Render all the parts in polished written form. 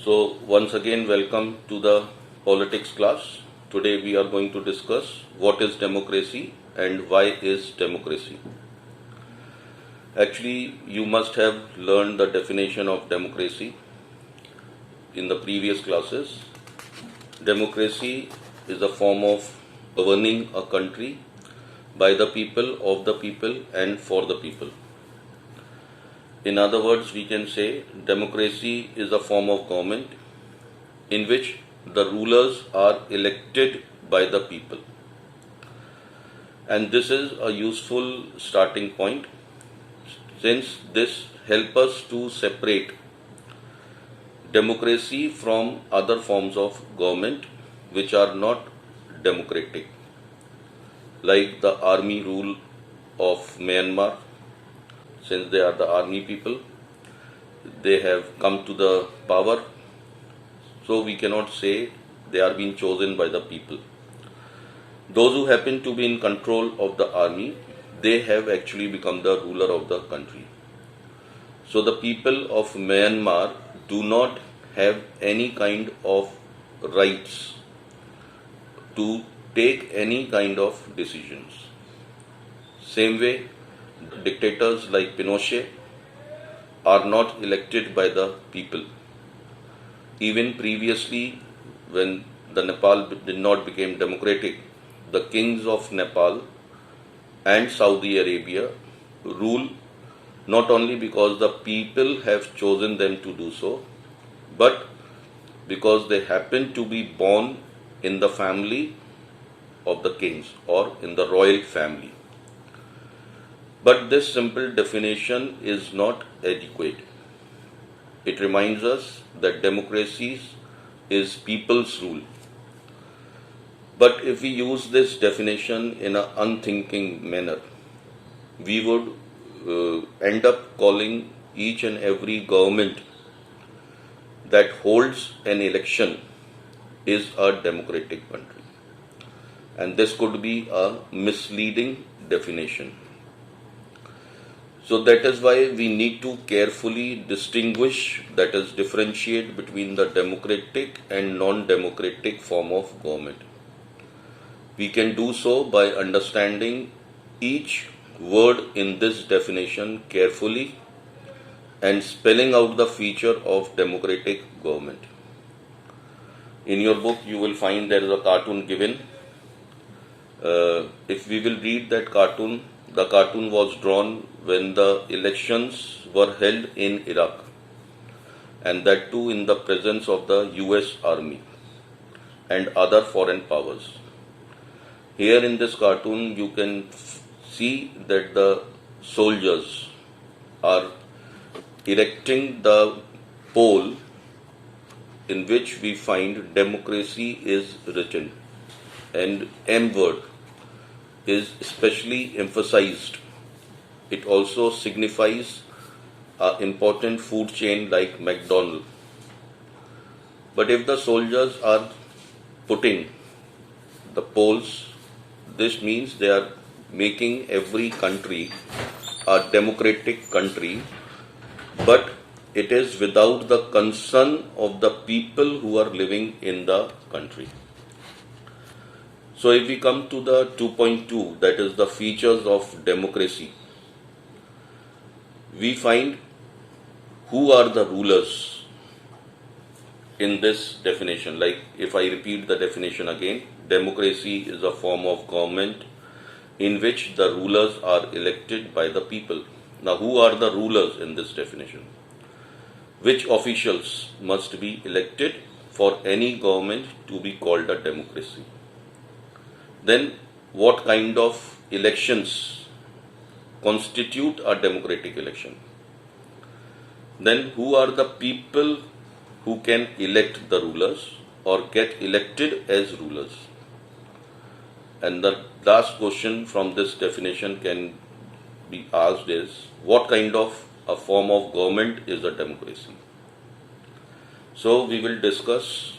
So, once again, welcome to the politics class. Today, we are going to discuss what is democracy and why is democracy. Actually, you must have learned the definition of democracy in the previous classes. Democracy is a form of governing a country by the people, of the people, and for the people. In other words, we can say democracy is a form of government in which the rulers are elected by the people. And this is a useful starting point since this helps us to separate democracy from other forms of government which are not democratic, like the army rule of Myanmar. Since they are the army people, they have come to the power, so we cannot say they are being chosen by the people. Those who happen to be in control of the army, they have actually become the ruler of the country. So the people of Myanmar do not have any kind of rights to take any kind of decisions. Same way, dictators like Pinochet are not elected by the people. Even previously, when the Nepal did not become democratic, the kings of Nepal and Saudi Arabia rule not only because the people have chosen them to do so, but because they happen to be born in the family of the kings or in the royal family. But this simple definition is not adequate. It reminds us that democracy is people's rule. But if we use this definition in an unthinking manner, we would end up calling each and every government that holds an election is a democratic country. And this could be a misleading definition. So that is why we need to carefully distinguish, that is, differentiate between the democratic and non-democratic form of government. We can do so by understanding each word in this definition carefully and spelling out the feature of democratic government. In your book, you will find there is a cartoon given. If we will read that cartoon, the cartoon was drawn when the elections were held in Iraq, and that too in the presence of the US Army and other foreign powers. Here in this cartoon, you can see that the soldiers are erecting the pole in which we find democracy is written, and M word is especially emphasized. It also signifies an important food chain like McDonald's. But if the soldiers are putting the poles, this means they are making every country a democratic country, but it is without the concern of the people who are living in the country. So if we come to the 2.2, that is the features of democracy, we find who are the rulers in this definition. Like if I repeat the definition again, democracy is a form of government in which the rulers are elected by the people. Now who are the rulers in this definition? Which officials must be elected for any government to be called a democracy? Then what kind of elections constitute a democratic election? Then who are the people who can elect the rulers or get elected as rulers? And the last question from this definition can be asked is, what kind of a form of government is a democracy? So we will discuss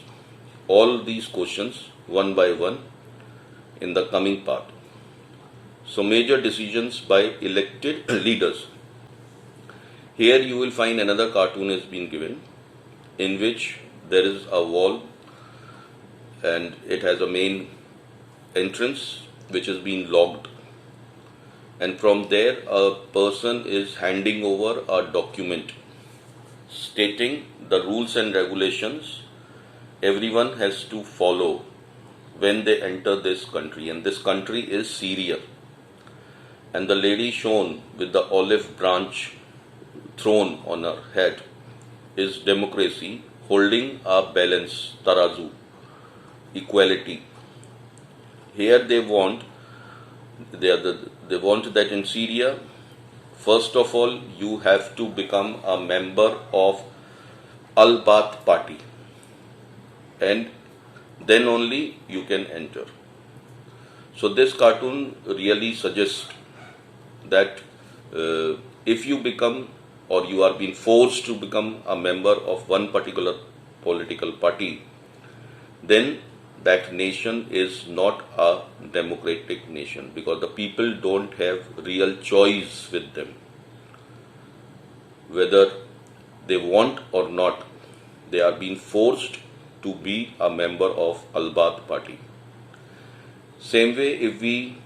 all these questions one by one in the coming part. So major decisions by elected leaders. Here you will find another cartoon has been given in which there is a wall and it has a main entrance which is being locked, and from there a person is handing over a document stating the rules and regulations everyone has to follow when they enter this country, and this country is Syria. And the lady shown with the olive branch thrown on her head is democracy holding a balance, tarazu, equality. Here they want that in Syria, first of all, you have to become a member of Al-Baath party, and then only you can enter. So this cartoon really suggests that if you become or you are being forced to become a member of one particular political party, then that nation is not a democratic nation, because the people don't have real choice with them. Whether they want or not, they are being forced to be a member of Al-Baath party. Same way, if we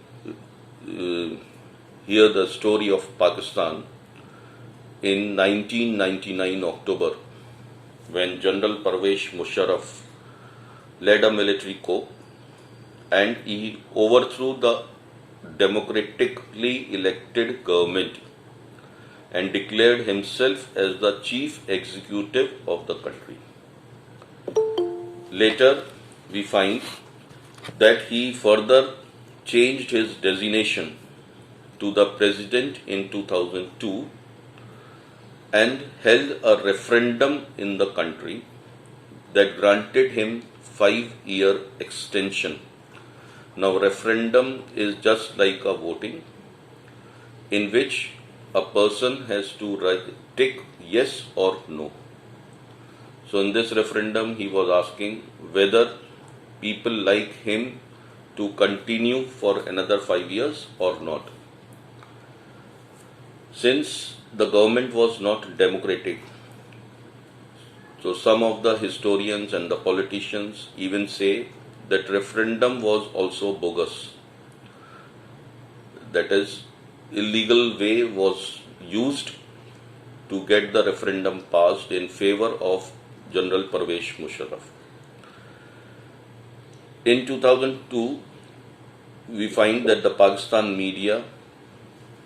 hear the story of Pakistan in 1999 October, when General Parvez Musharraf led a military coup and he overthrew the democratically elected government and declared himself as the chief executive of the country. Later, we find that he further changed his designation to the president in 2002 and held a referendum in the country that granted him 5-year extension. Now, referendum is just like a voting in which a person has to tick yes or no. So in this referendum, he was asking whether people like him to continue for another 5 years or not. Since the government was not democratic, so some of the historians and the politicians even say that referendum was also bogus. That is, illegal way was used to get the referendum passed in favor of General Parvez Musharraf. In 2002, we find that the Pakistan media,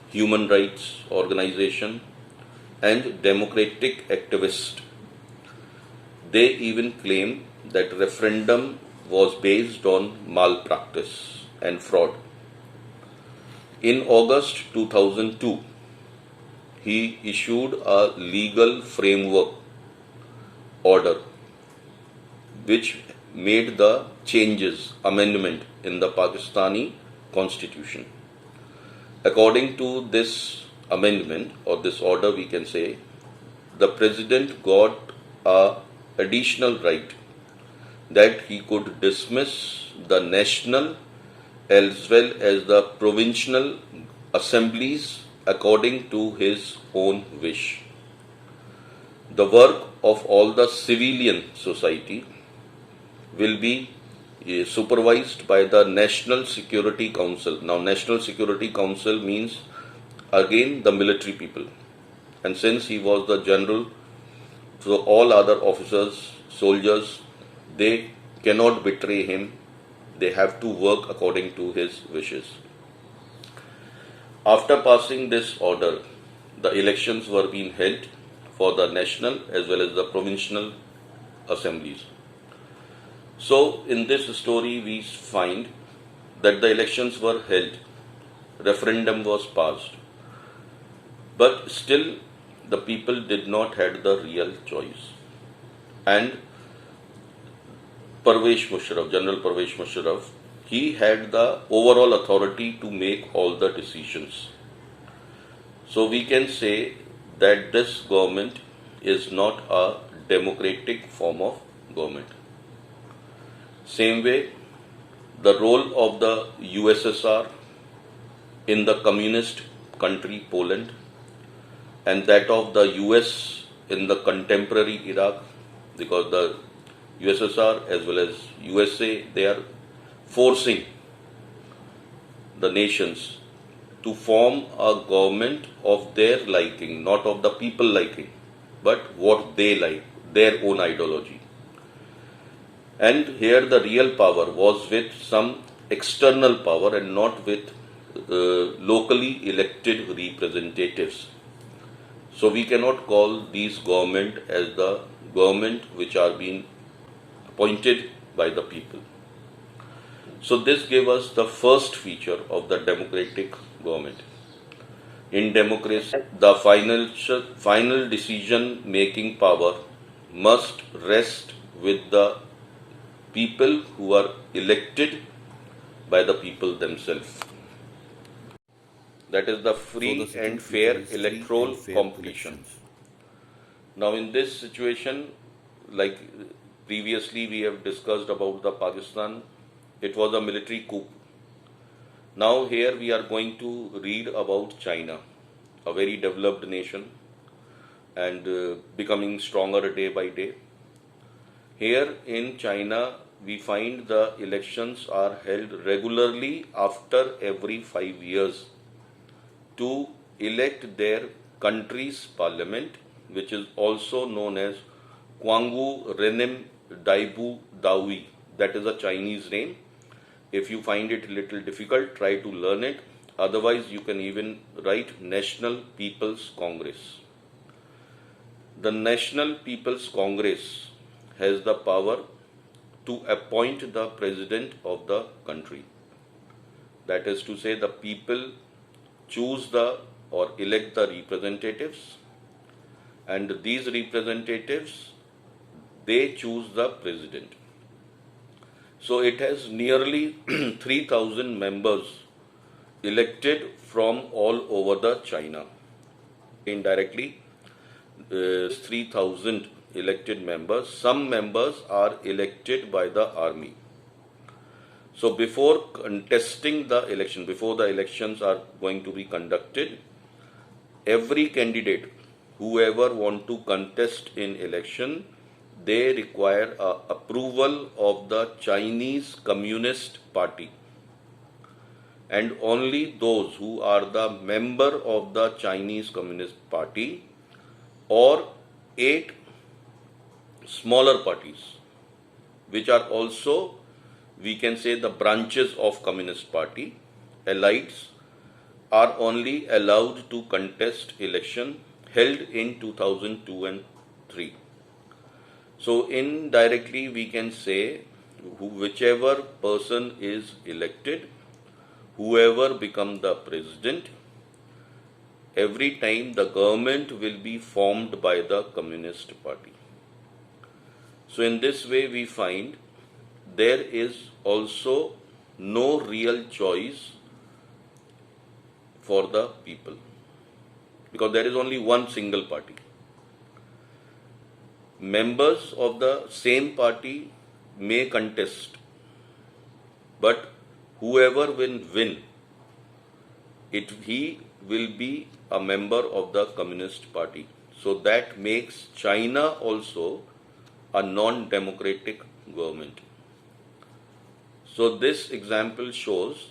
human rights organization and democratic activists, they even claim that referendum was based on malpractice and fraud. In August 2002, he issued a legal framework order which made the amendment in the Pakistani constitution. According to this amendment or this order, we can say the president got an additional right that he could dismiss the national as well as the provincial assemblies according to his own wish. The work of all the civilian society will be supervised by the National Security Council. Now, National Security Council means again the military people. And since he was the general, so all other officers, soldiers, they cannot betray him. They have to work according to his wishes. After passing this order, the elections were being held for the national as well as the provincial assemblies. So, in this story, we find that the elections were held, referendum was passed, but still the people did not have the real choice. And General Parvez Musharraf, he had the overall authority to make all the decisions. So we can say that this government is not a democratic form of government. Same way, the role of the USSR in the communist country Poland and that of the US in the contemporary Iraq, because the USSR as well as USA, they are forcing the nations to form a government of their liking, not of the people liking, but what they like, their own ideology. And here the real power was with some external power and not with locally elected representatives. So we cannot call these government as the government which are being appointed by the people. So this gave us the first feature of the democratic government. In democracy, the final decision making power must rest with the people who are elected by the people themselves. That is the free and fair electoral competition. Now, in this situation, like previously we have discussed about the Pakistan, it was a military coup. Now, here we are going to read about China, a very developed nation and becoming stronger day by day. Here in China, we find the elections are held regularly after every 5 years to elect their country's parliament, which is also known as Guangwu Renim Daibu Dawi. That is a Chinese name. If you find it a little difficult, try to learn it. Otherwise, you can even write National People's Congress. The National People's Congress has the power to appoint the president of the country. That is to say, the people choose the or elect the representatives, and these representatives, they choose the president. So it has nearly 3,000 members elected from all over the China. Indirectly, 3,000 elected members. Some members are elected by the army. So before contesting the election, before the elections are going to be conducted, every candidate, whoever want to contest in election, they require approval of the Chinese Communist Party. And only those who are the member of the Chinese Communist Party or 8 smaller parties, which are also, we can say, the branches of Communist Party, elites, are only allowed to contest election held in 2002 and 3. So indirectly we can say whichever person is elected, whoever become the president, every time the government will be formed by the Communist Party. So in this way we find there is also no real choice for the people, because there is only one single party. Members of the same party may contest, but whoever will win, he will be a member of the Communist Party. So that makes China also a non-democratic government. So this example shows,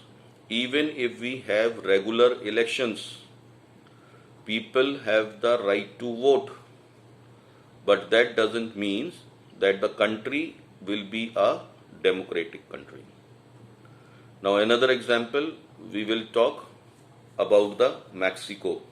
even if we have regular elections, people have the right to vote, but that doesn't mean that the country will be a democratic country. Now another example, we will talk about the Mexico.